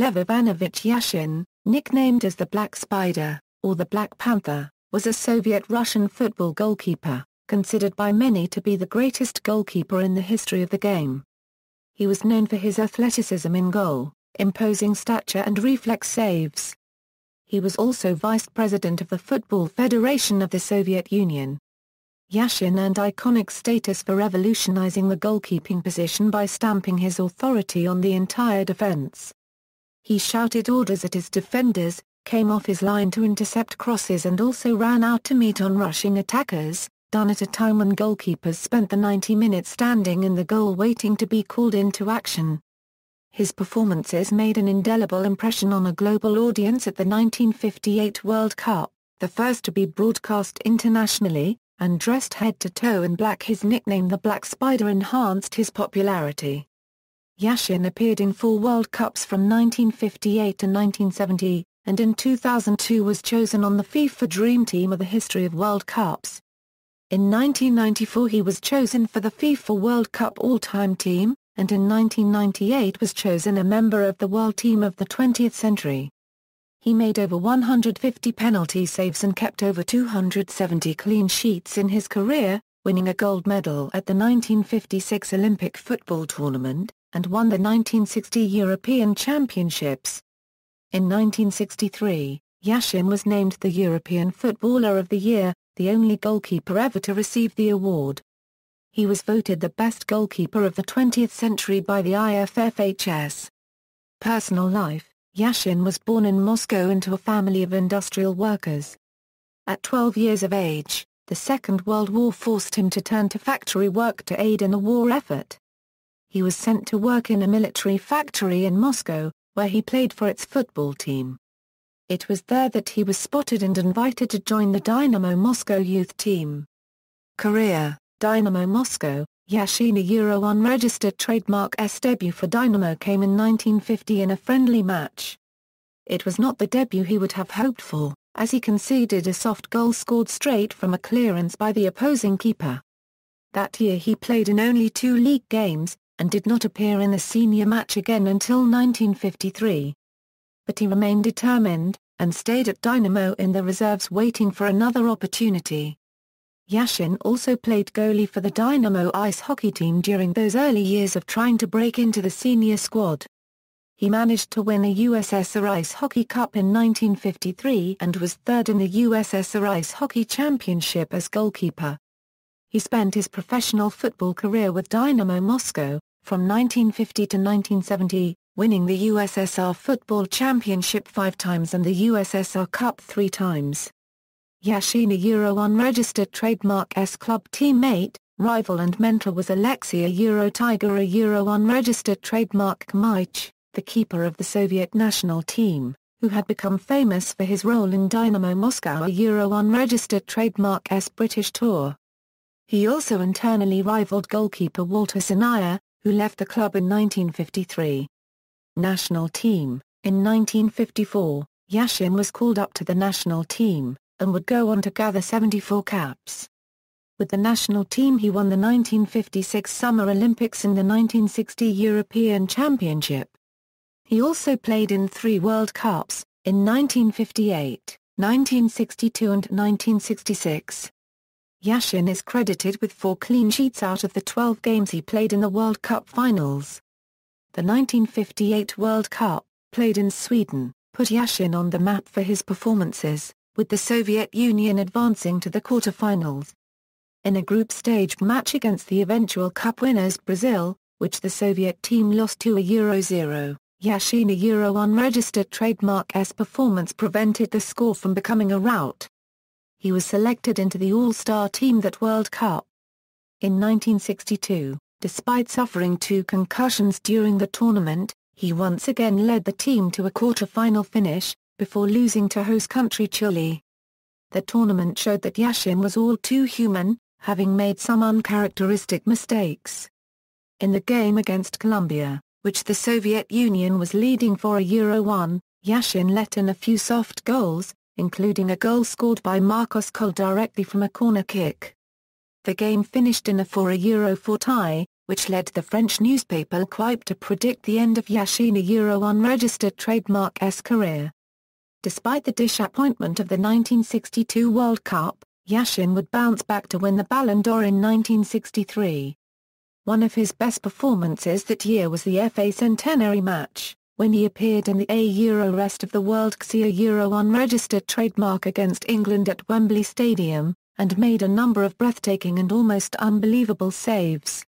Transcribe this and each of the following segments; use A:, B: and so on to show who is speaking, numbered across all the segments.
A: Lev Ivanovich Yashin, nicknamed as the Black Spider, or the Black Panther, was a Soviet-Russian football goalkeeper, considered by many to be the greatest goalkeeper in the history of the game. He was known for his athleticism in goal, imposing stature and reflex saves. He was also vice president of the Football Federation of the Soviet Union. Yashin earned iconic status for revolutionizing the goalkeeping position by stamping his authority on the entire defense. He shouted orders at his defenders, came off his line to intercept crosses and also ran out to meet onrushing attackers, done at a time when goalkeepers spent the 90 minutes standing in the goal waiting to be called into action. His performances made an indelible impression on a global audience at the 1958 World Cup, the first to be broadcast internationally, and dressed head to toe in black. His nickname the Black Spider enhanced his popularity. Yashin appeared in 4 World Cups from 1958 to 1970, and in 2002 was chosen on the FIFA Dream Team of the history of World Cups. In 1994 he was chosen for the FIFA World Cup All-Time Team, and in 1998 was chosen a member of the World Team of the 20th century. He made over 150 penalty saves and kept over 270 clean sheets in his career, winning a gold medal at the 1956 Olympic football tournament, and won the 1960 European Championships. In 1963, Yashin was named the European Footballer of the Year, the only goalkeeper ever to receive the award. He was voted the best goalkeeper of the 20th century by the IFFHS. Personal life: Yashin was born in Moscow into a family of industrial workers. At 12 years of age, the Second World War forced him to turn to factory work to aid in the war effort. He was sent to work in a military factory in Moscow, where he played for its football team. It was there that he was spotted and invited to join the Dynamo Moscow youth team. Career: Dynamo Moscow, Yashin. A Euro unregistered trademark. Debut for Dynamo came in 1950 in a friendly match. It was not the debut he would have hoped for, as he conceded a soft goal scored straight from a clearance by the opposing keeper. That year he played in only 2 league games, and did not appear in a senior match again until 1953. But he remained determined, and stayed at Dynamo in the reserves waiting for another opportunity. Yashin also played goalie for the Dynamo ice hockey team during those early years of trying to break into the senior squad. He managed to win a USSR Ice Hockey Cup in 1953 and was third in the USSR Ice Hockey Championship as goalkeeper. He spent his professional football career with Dynamo Moscow, from 1950 to 1970, winning the USSR Football Championship 5 times and the USSR Cup 3 times. Yashin. A Euro unregistered trademark. Club teammate, rival and mentor was Alexei. A Euro Tiger. A Euro unregistered trademark. Kmych, the keeper of the Soviet national team, who had become famous for his role in Dynamo Moscow. A Euro unregistered trademark. British tour. He also internally rivaled goalkeeper Walter Sinaya, who left the club in 1953. National team. In 1954, Yashin was called up to the national team, and would go on to gather 74 caps. With the national team he won the 1956 Summer Olympics and the 1960 European Championship. He also played in 3 World Cups, in 1958, 1962 and 1966. Yashin is credited with 4 clean sheets out of the 12 games he played in the World Cup finals. The 1958 World Cup, played in Sweden, put Yashin on the map for his performances, with the Soviet Union advancing to the quarter-finals. In a group stage match against the eventual Cup winners Brazil, which the Soviet team lost to a Euro-0, Yashin. A Euro unregistered trademark. Performance prevented the score from becoming a rout. He was selected into the All-Star team that World Cup. In 1962, despite suffering 2 concussions during the tournament, he once again led the team to a quarter-final finish, before losing to host country Chile. The tournament showed that Yashin was all too human, having made some uncharacteristic mistakes. In the game against Colombia, which the Soviet Union was leading for a Euro-1, Yashin let in a few soft goals, including a goal scored by Marcos Cole directly from a corner kick. The game finished in a 4-4 tie, which led the French newspaper L'Equipe to predict the end of Yashin unregistered trademark's career. Despite the disappointment of the 1962 World Cup, Yashin would bounce back to win the Ballon d'Or in 1963. One of his best performances that year was the FA Centenary match, when he appeared in the Rest of the World XIA unregistered trademark against England at Wembley Stadium, and made a number of breathtaking and almost unbelievable saves.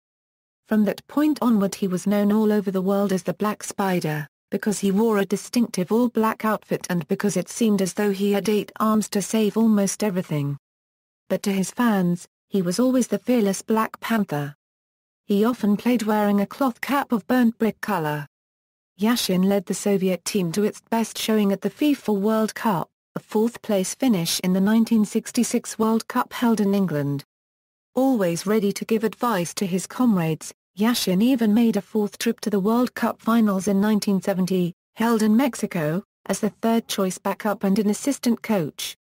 A: From that point onward he was known all over the world as the Black Spider, because he wore a distinctive all-black outfit and because it seemed as though he had 8 arms to save almost everything. But to his fans, he was always the fearless Black Panther. He often played wearing a cloth cap of burnt brick color. Yashin led the Soviet team to its best showing at the FIFA World Cup, a 4th-place finish in the 1966 World Cup held in England. Always ready to give advice to his comrades, Yashin even made a 4th trip to the World Cup finals in 1970, held in Mexico, as the third-choice backup and an assistant coach.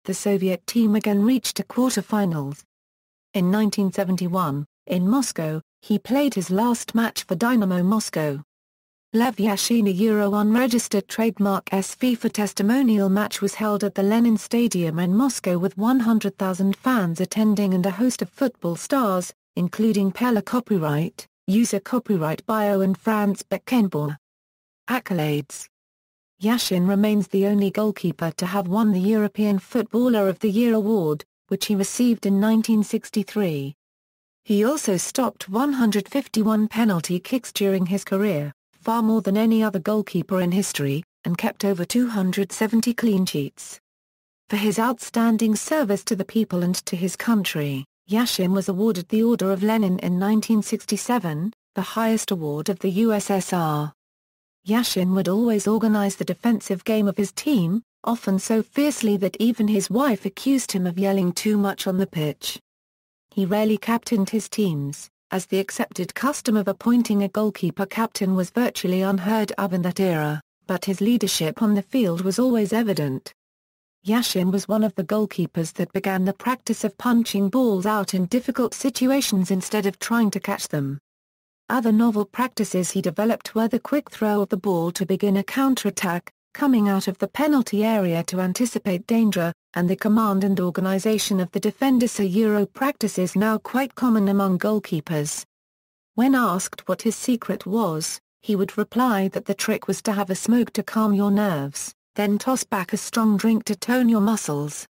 A: The Soviet team again reached a quarter-finals. In 1971, in Moscow, he played his last match for Dynamo Moscow. Lev Yashin unregistered trademark's FIFA testimonial match was held at the Lenin Stadium in Moscow with 100,000 fans attending and a host of football stars, including Pele copyright, user copyright bio and Franz Beckenbauer. Accolades. Yashin remains the only goalkeeper to have won the European Footballer of the Year award, which he received in 1963. He also stopped 151 penalty kicks during his career, far more than any other goalkeeper in history, and kept over 270 clean sheets. For his outstanding service to the people and to his country, Yashin was awarded the Order of Lenin in 1967, the highest award of the USSR. Yashin would always organize the defensive game of his team, often so fiercely that even his wife accused him of yelling too much on the pitch. He rarely captained his teams, as the accepted custom of appointing a goalkeeper captain was virtually unheard of in that era, but his leadership on the field was always evident. Yashin was one of the goalkeepers that began the practice of punching balls out in difficult situations instead of trying to catch them. Other novel practices he developed were the quick throw of the ball to begin a counterattack, coming out of the penalty area to anticipate danger, and the command and organization of the defenders practices now quite common among goalkeepers. When asked what his secret was, he would reply that the trick was to have a smoke to calm your nerves, then toss back a strong drink to tone your muscles.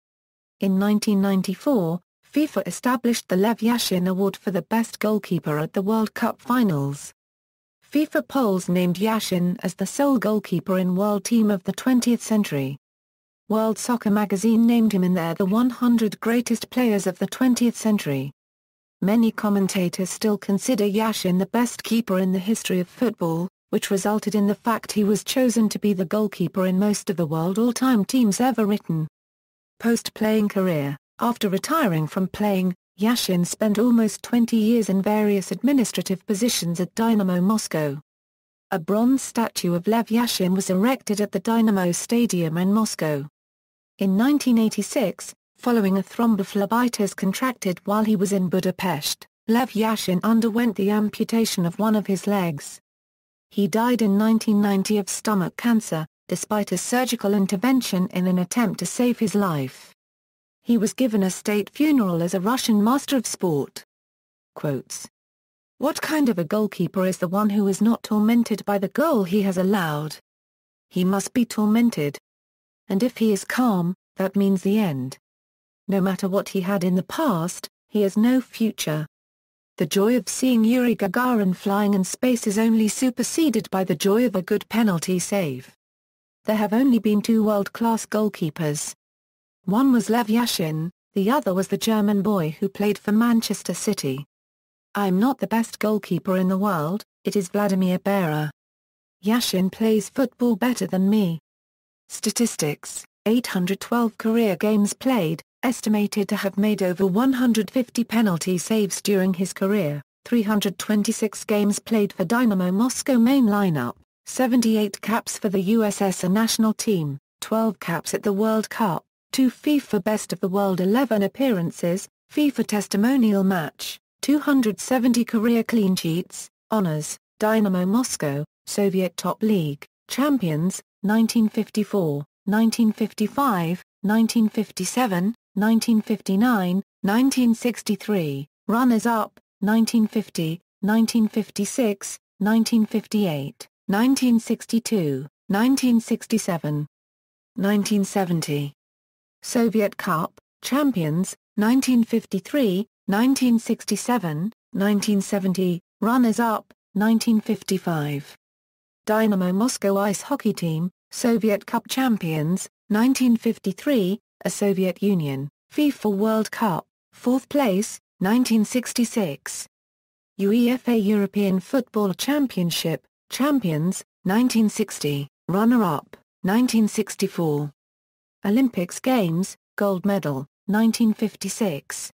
A: In 1994, FIFA established the Lev Yashin Award for the best goalkeeper at the World Cup finals. FIFA polls named Yashin as the sole goalkeeper in World Team of the 20th century. World Soccer magazine named him in their The 100 Greatest Players of the 20th Century. Many commentators still consider Yashin the best keeper in the history of football, which resulted in the fact he was chosen to be the goalkeeper in most of the world all-time teams ever written. Post-playing career. After retiring from playing, Yashin spent almost 20 years in various administrative positions at Dynamo Moscow. A bronze statue of Lev Yashin was erected at the Dynamo Stadium in Moscow. In 1986, following a thrombophlebitis contracted while he was in Budapest, Lev Yashin underwent the amputation of one of his legs. He died in 1990 of stomach cancer, despite a surgical intervention in an attempt to save his life. He was given a state funeral as a Russian master of sport. Quotes. What kind of a goalkeeper is the one who is not tormented by the goal he has allowed? He must be tormented. And if he is calm, that means the end. No matter what he had in the past, he has no future. The joy of seeing Yuri Gagarin flying in space is only superseded by the joy of a good penalty save. There have only been 2 world-class goalkeepers. One was Lev Yashin, the other was the German boy who played for Manchester City. I'm not the best goalkeeper in the world, it is Vladimir Bera. Yashin plays football better than me. Statistics: 812 career games played, estimated to have made over 150 penalty saves during his career, 326 games played for Dynamo Moscow main lineup, 78 caps for the USSR national team, 12 caps at the World Cup, 2 FIFA Best of the World 11 appearances, FIFA testimonial match, 270 career clean sheets, honors, Dynamo Moscow, Soviet top league, champions, 1954, 1955, 1957, 1959, 1963, runners-up, 1950, 1956, 1958, 1962, 1967, 1970. Soviet Cup, champions, 1953, 1967, 1970, runners-up, 1955. Dynamo Moscow ice hockey team, Soviet Cup champions, 1953, a Soviet Union, FIFA World Cup, 4th place, 1966. UEFA European Football Championship, champions, 1960, runner-up, 1964. Olympics Games, gold medal, 1956.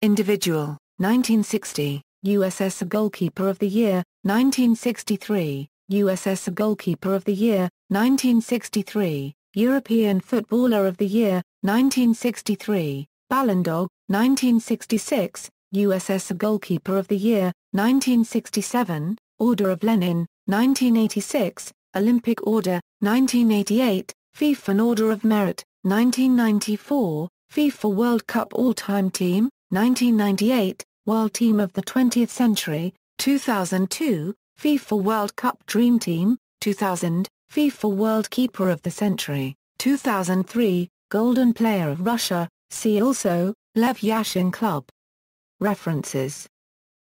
A: Individual, 1960, USSR Goalkeeper of the Year, 1963, USSR Goalkeeper of the Year, 1963, European Footballer of the Year, 1963, Ballon d'Or, 1966, USSR Goalkeeper of the Year, 1967, Order of Lenin, 1986, Olympic Order, 1988, FIFA Order of Merit, 1994, FIFA World Cup All-Time Team, 1998, World Team of the 20th Century, 2002, FIFA World Cup Dream Team, 2000, FIFA World Keeper of the Century, 2003, Golden Player of Russia, see also, Lev Yashin Club. References.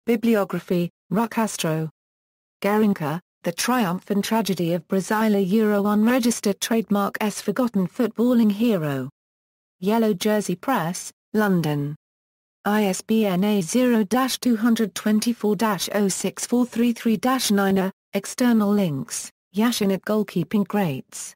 A: Bibliography, Ruckastro. Garinka, The Triumph and Tragedy of Brazila Euro Unregistered Trademark S Forgotten Footballing Hero. Yellow Jersey Press, London. ISBN A0-224-06433-9. External links, Yashin at Goalkeeping Greats.